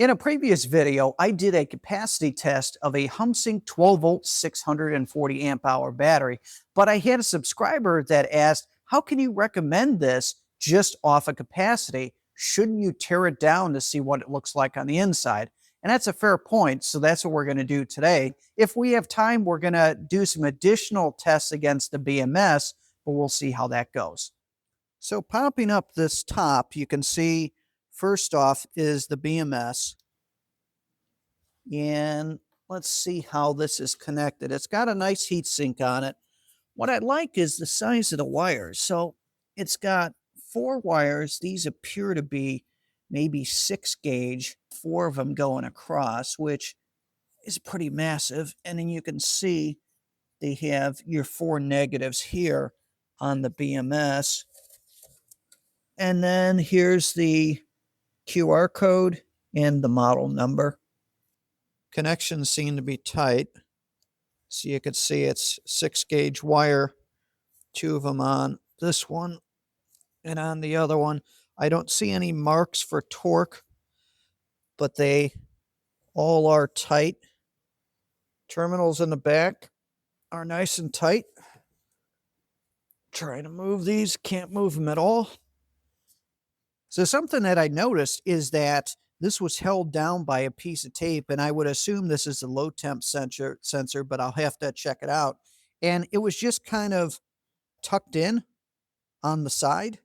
In a previous video, I did a capacity test of a Humsienk 12v 640 amp hour battery, but I had a subscriber that asked, how can you recommend this just off a capacity? Shouldn't you tear it down to see what it looks like on the inside? And that's a fair point, so that's what we're going to do today. If we have time, we're going to do some additional tests against the BMS, but we'll see how that goes. So popping up this top, you can see first off is the BMS. And let's see how this is connected. It's got a nice heat sink on it. What I like is the size of the wires. So it's got 4 wires. These appear to be maybe 6 gauge, 4 of them going across, which is pretty massive. And then you can see they have your 4 negatives here on the BMS. And then here's the QR code and the model number. Connections seem to be tight. So you can see it's 6 gauge wire, 2 of them on this one and on the other one. I don't see any marks for torque, but they all are tight. Terminals in the back are nice and tight. Trying to move these, can't move them at all. So something that I noticed is that this was held down by a piece of tape, and I would assume this is a low temp sensor, but I'll have to check it out. And it was just kind of tucked in on the side,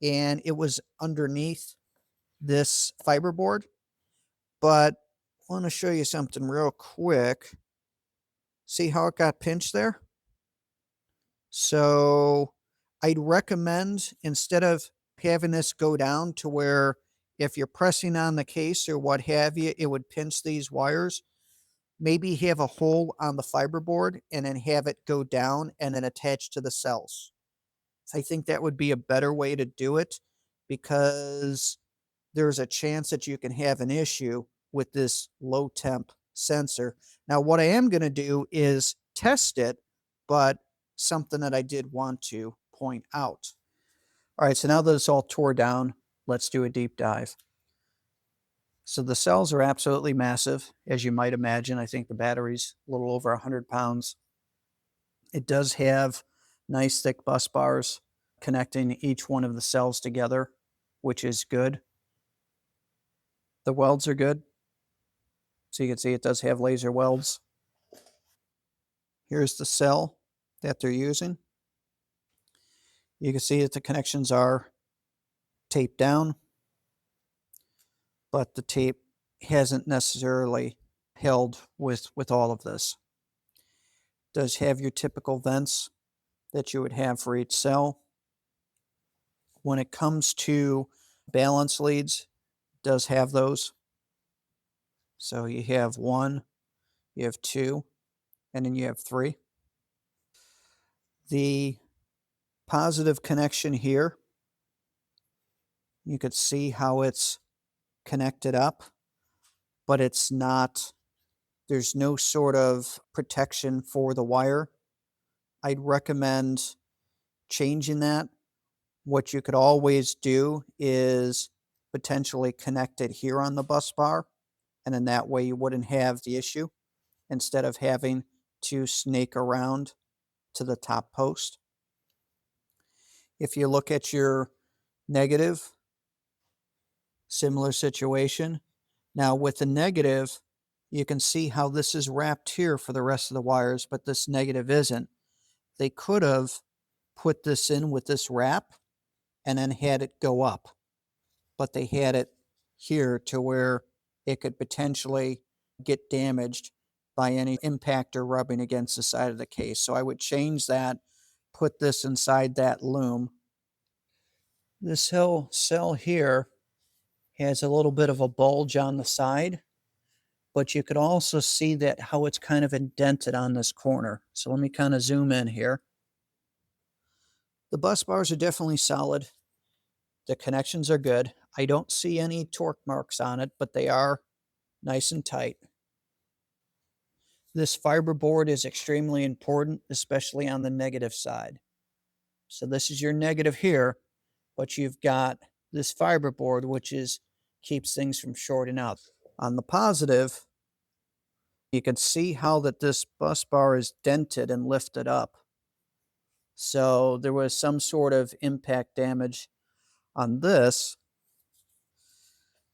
and it was underneath this fiberboard. But I want to show you something real quick. See how it got pinched there? So I'd recommend, instead of having this go down to where if you're pressing on the case or what have you, it would pinch these wires, maybe have a hole on the fiberboard and then have it go down and then attach to the cells. I think that would be a better way to do it, because there's a chance that you can have an issue with this low temp sensor. Now, what I am going to do is test it, but something that I did want to point out. All right, so now that it's all tore down, let's do a deep dive. So the cells are absolutely massive, as you might imagine. I think the battery's a little over 100 pounds. It does have nice thick bus bars connecting each one of the cells together, which is good. The welds are good. So you can see it does have laser welds. Here's the cell that they're using. You can see that the connections are taped down, but the tape hasn't necessarily held with all of this. It does have your typical vents that you would have for each cell. When it comes to balance leads, it does have those. So you have 1, you have 2, and then you have 3. The positive connection here, you could see how it's connected up, but it's not, there's no sort of protection for the wire. I'd recommend changing that. What you could always do is potentially connect it here on the bus bar, and then that way you wouldn't have the issue instead of having to snake around to the top post. If you look at your negative, similar situation. Now with the negative, you can see how this is wrapped here for the rest of the wires, but this negative isn't. They could have put this in with this wrap and then had it go up, but they had it here to where it could potentially get damaged by any impact or rubbing against the side of the case. So I would change that, put this inside that loom. This whole cell here has a little bit of a bulge on the side, but you could also see that how it's kind of indented on this corner. So let me kind of zoom in here. The bus bars are definitely solid. The connections are good. I don't see any torque marks on it, but they are nice and tight. This fiberboard is extremely important, especially on the negative side. So this is your negative here, but you've got this fiberboard, which is keeps things from shorting out. On the positive, you can see how that this bus bar is dented and lifted up. So there was some sort of impact damage on this.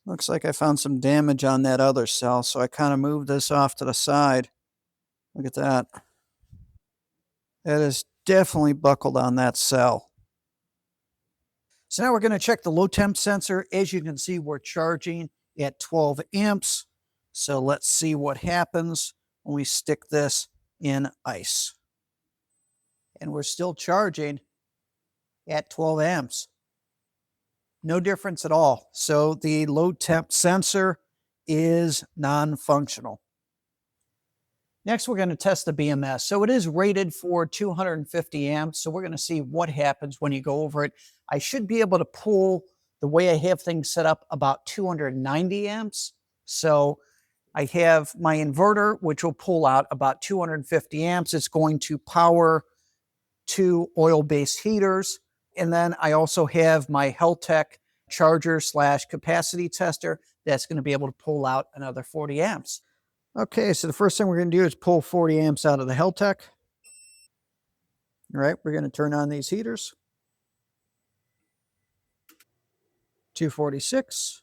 Looks like I found some damage on that other cell, so I kind of moved this off to the side. Look at that. That is definitely buckled on that cell. So now we're going to check the low temp sensor. As you can see, we're charging at 12 amps. So let's see what happens when we stick this in ice. And we're still charging at 12 amps. No difference at all. So the low temp sensor is non-functional. Next, we're going to test the BMS. So it is rated for 250 amps. So we're going to see what happens when you go over it. I should be able to pull, the way I have things set up, about 290 amps. So I have my inverter, which will pull out about 250 amps. It's going to power 2 oil-based heaters. And then I also have my Heltec charger / capacity tester that's going to be able to pull out another 40 amps. Okay, so the first thing we're going to do is pull 40 amps out of the Heltec. All right, we're going to turn on these heaters. 246,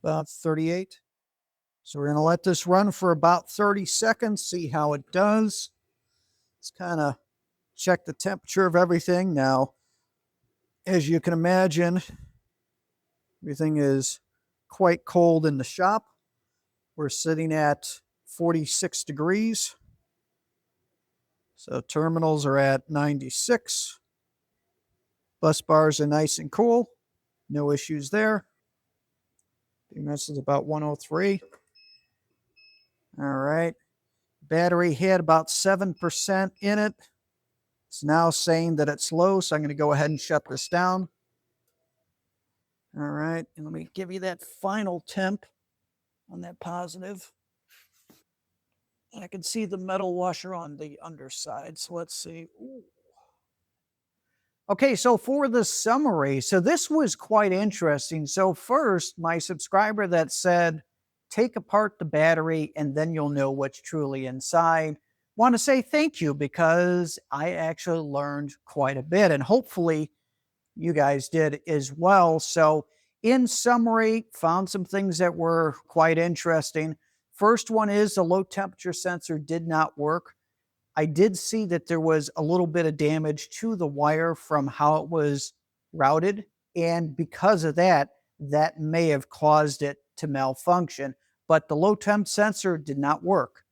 about 38. So we're going to let this run for about 30 seconds, see how it does. Let's kind of check the temperature of everything. Now, as you can imagine, everything is quite cold in the shop. We're sitting at 46 degrees. So terminals are at 96. Bus bars are nice and cool. No issues there. BMS is about 103. All right. Battery had about 7% in it. It's now saying that it's low, so I'm going to go ahead and shut this down. All right. And let me give you that final temp on that positive. And I can see the metal washer on the underside. So let's see. Ooh. Okay, so for the summary, so this was quite interesting. So first, my subscriber that said, take apart the battery and then you'll know what's truly inside. Want to say thank you, because I actually learned quite a bit, and hopefully you guys did as well. So in summary, found some things that were quite interesting. First one is the low temperature sensor did not work. I did see that there was a little bit of damage to the wire from how it was routed. And because of that, that may have caused it to malfunction. But the low temp sensor did not work.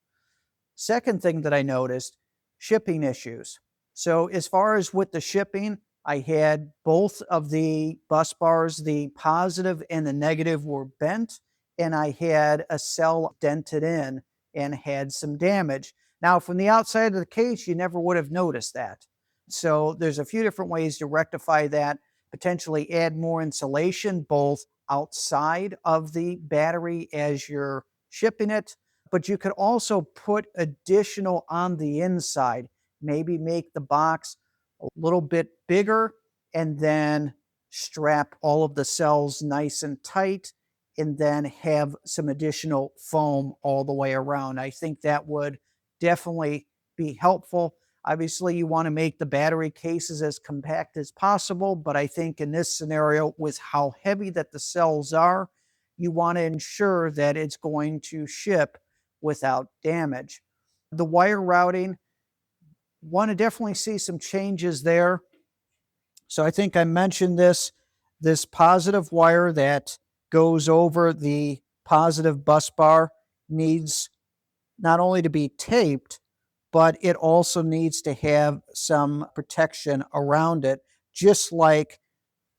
Second thing that I noticed, shipping issues. So as far as with the shipping, I had both of the bus bars, the positive and the negative, were bent, and I had a cell dented in and had some damage. Now, from the outside of the case, you never would have noticed that. So there's a few different ways to rectify that, potentially add more insulation, both outside of the battery as you're shipping it, but you could also put additional on the inside, maybe make the box a little bit bigger and then strap all of the cells nice and tight, and then have some additional foam all the way around. I think that would definitely be helpful. Obviously, you want to make the battery cases as compact as possible, but I think in this scenario, with how heavy that the cells are, you want to ensure that it's going to ship without damage. The wire routing, want to definitely see some changes there. So I think I mentioned this positive wire that goes over the positive bus bar needs not only to be taped, but it also needs to have some protection around it, just like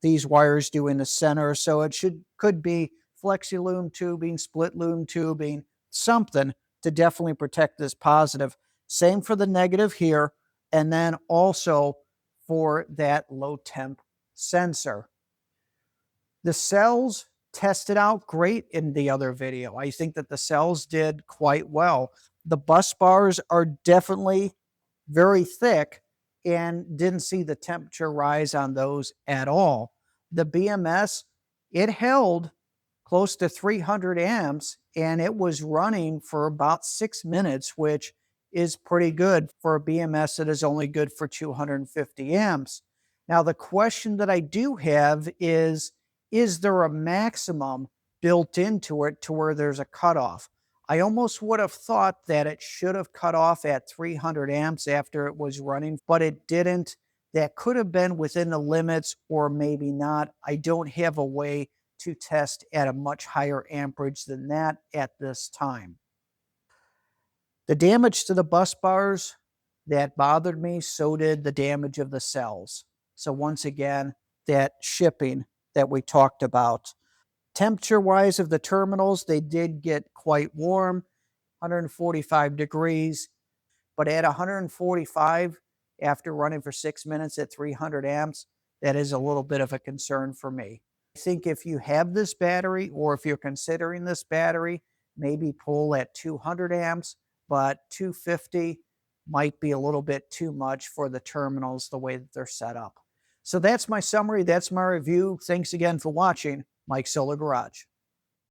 these wires do in the center. So it could be flexi loom tubing, split loom tubing, something to definitely protect this positive. Same for the negative here, and then also for that low temp sensor. The cells tested out great in the other video. I think that the cells did quite well. The bus bars are definitely very thick and didn't see the temperature rise on those at all. The BMS, it held close to 300 amps, and it was running for about 6 minutes, which is pretty good for a BMS that is only good for 250 amps. Now, the question that I do have is there a maximum built into it to where there's a cutoff? I almost would have thought that it should have cut off at 300 amps after it was running, but it didn't. That could have been within the limits or maybe not. I don't have a way to test at a much higher amperage than that at this time. The damage to the bus bars, that bothered me, so did the damage of the cells. So once again, that shipping that we talked about. Temperature-wise of the terminals, they did get quite warm, 145 degrees, but at 145, after running for 6 minutes at 300 amps, that is a little bit of a concern for me. I think if you have this battery, or if you're considering this battery, maybe pull at 200 amps, but 250 might be a little bit too much for the terminals the way that they're set up. So that's my summary. That's my review. Thanks again for watching Mike's Solar Garage.